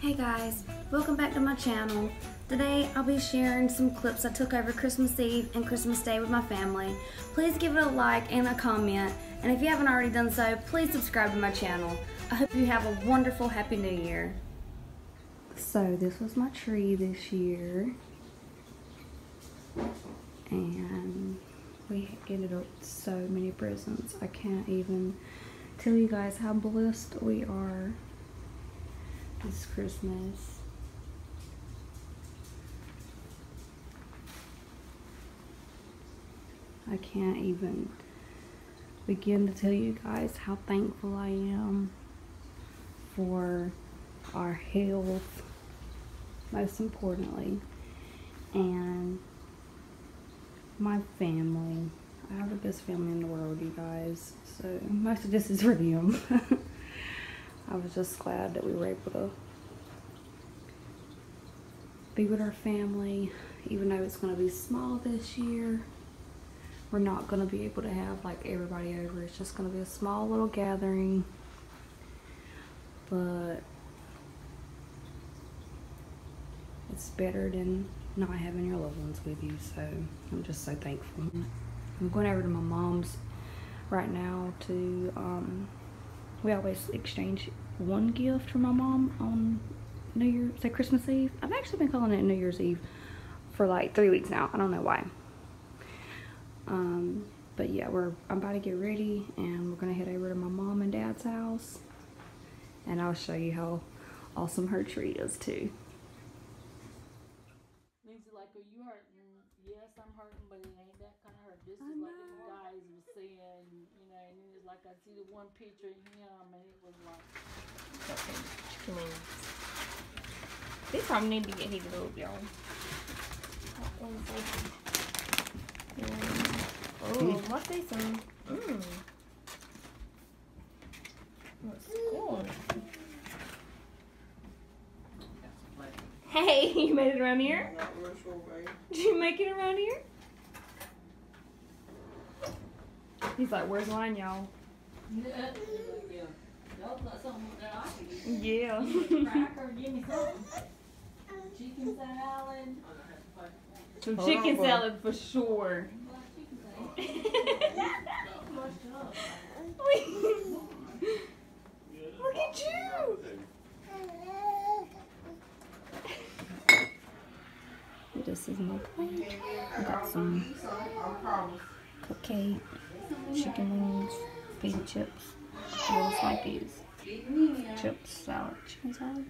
Hey guys, welcome back to my channel. Today I'll be sharing some clips I took over Christmas Eve and Christmas Day with my family. Please give it a like and a comment, and if you haven't already done so, please subscribe to my channel. I hope you have a wonderful Happy New Year. So this was my tree this year, and we ended up with so many presents. I can't even tell you guys how blessed we are this Christmas. I can't even begin to tell you guys how thankful I am for our health, most importantly, and my family. I have the best family in the world, you guys, so most of this is for them. I was just glad that we were able to be with our family, even though it's going to be small this year. We're not going to be able to have like everybody over. It's just going to be a small little gathering, but it's better than not having your loved ones with you, so I'm just so thankful. I'm going over to my mom's right now to we always exchange one gift for my mom on New Year's, say Christmas Eve. I've actually been calling it New Year's Eve for like 3 weeks now. I don't know why. But yeah, I'm about to get ready and we're gonna head over to my mom and dad's house, and I'll show you how awesome her tree is too. Lindsay, like, are you hurting? Yes, I'm hurting, but it ain't that kind of hurt. This is like the guys were saying, you know, and it was like I see the one picture of him, and it was like. Okay, chicken wings. These probably need to get heated up, y'all. Oh, what's this one? What's good? Hey, you made it around here? Not real sure, babe. Did you make it around here? He's like, where's mine, y'all? Yeah. Yeah. Cracker, give me something. Chicken salad. Some chicken salad for sure. Look at you! This is my plate. I got some cupcake, chicken wings, pita chips, little slices, chips, salad, chicken salad.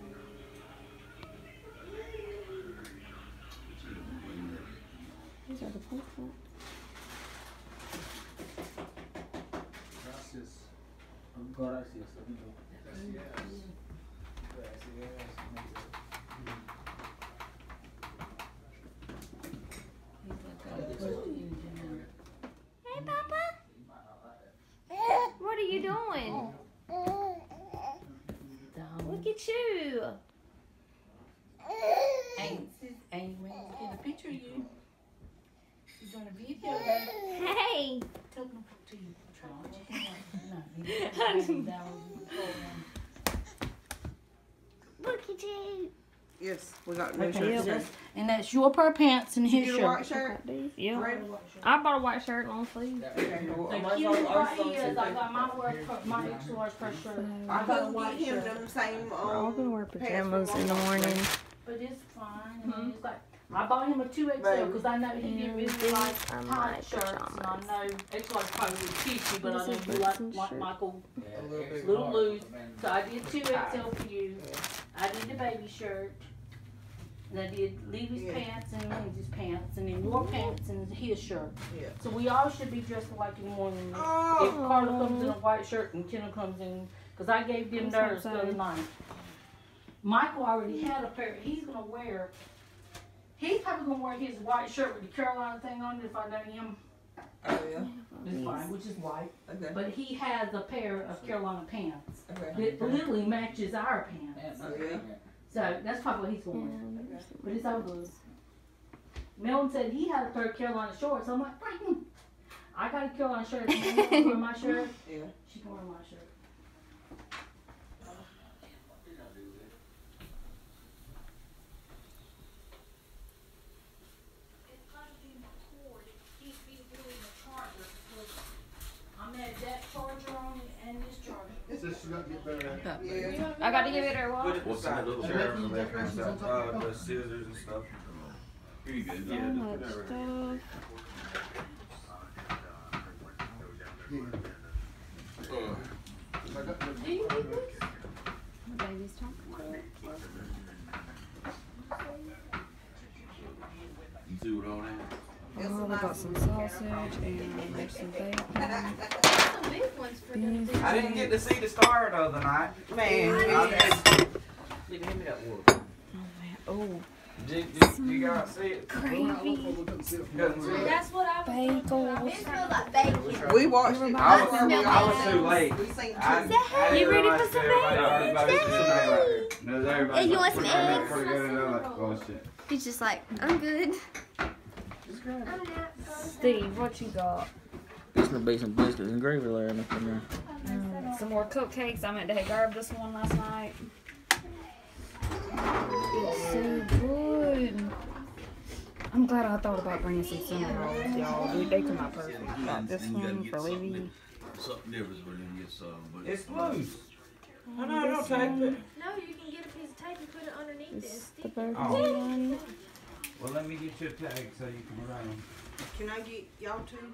These are the plates. Gracias. Gracias, amigo. Gracias. Hey, Papa. What are you doing? Look at you. Ain't waiting to get a picture of you. She's doing a video. Hey. Tell them to you. Look at you. Yes, we got new shirts. And that's your pair of pants and his You shirt. get a white shirt? Yeah. Right. I bought a white shirt, long sleeve. Okay, well, The mine's cute all- right ours here is I is got my extra large pair shirt. I got a couldn't white get him shirt. them same We're all gonna wear pants pajamas from in the Walmart. morning. But it's fine. I mean, it's like I bought him a 2XL because I know he didn't really these like are my tight shirts, and I pajamas. know extra large probably was kitschy, but I This know is you Brookson's like shirt. Michael A little bit. little loose. So I did 2XL for you. I did the baby shirt. And I did Levy's pants and Lindsay's pants, and then your pants and his shirt. Yeah. So we all should be dressed alike in the morning. If Carla comes in a white shirt and Kendall comes in, because I gave them theirs the other night. Michael already had a pair. He's gonna wear. He's probably gonna wear his white shirt with the Carolina thing on it if I know him. Oh, yeah? It's fine, which is white. Okay. But he has a pair of Carolina pants Okay. that literally matches our pants. Oh, yeah? So that's probably what he's going with. And But it's all good. Melvin said he had a pair of Carolina shorts. I'm like, I got a Carolina shirt. If you want to wear my shirt, Yeah. she can wear my shirt. says she got to get better at it. Yeah. I got to give it her what? What's that little chair and that kind of stuff? The scissors and stuff. Here you go. So Yeah, just much put that right stuff. I got the Do you need this? The baby's talking to it. You see what all that? Oh, we got some sausage and there's some bacon. Some big ones for them. I didn't get to see the star the other night. Man, Give me that water. Oh, Did you guys see it? gravy, Couldn't see it. That's what I was thinking. bagels. It smells like bacon. we watched it. I was too late. We seen I two. You ready for realized some everybody was no, everybody. Hey, you want some eggs? Pretty good, and I'm like, oh shit. He's just like, I'm good. Steve, what you got? There's gonna be some biscuits and gravy laying up in there. Some more cupcakes. I meant to grab this one last night. It's so good. I'm glad I thought about bringing some cinnamon rolls, y'all. Dude, they come out perfect. Got this one for Levy. Something different for them to get some, but It's loose. No, don't take it. No, you can get a piece of tape and put it underneath it. It's the Stick it. burger Oh. one. Well, let me get you a tag so you can run them. Can I get y'all two?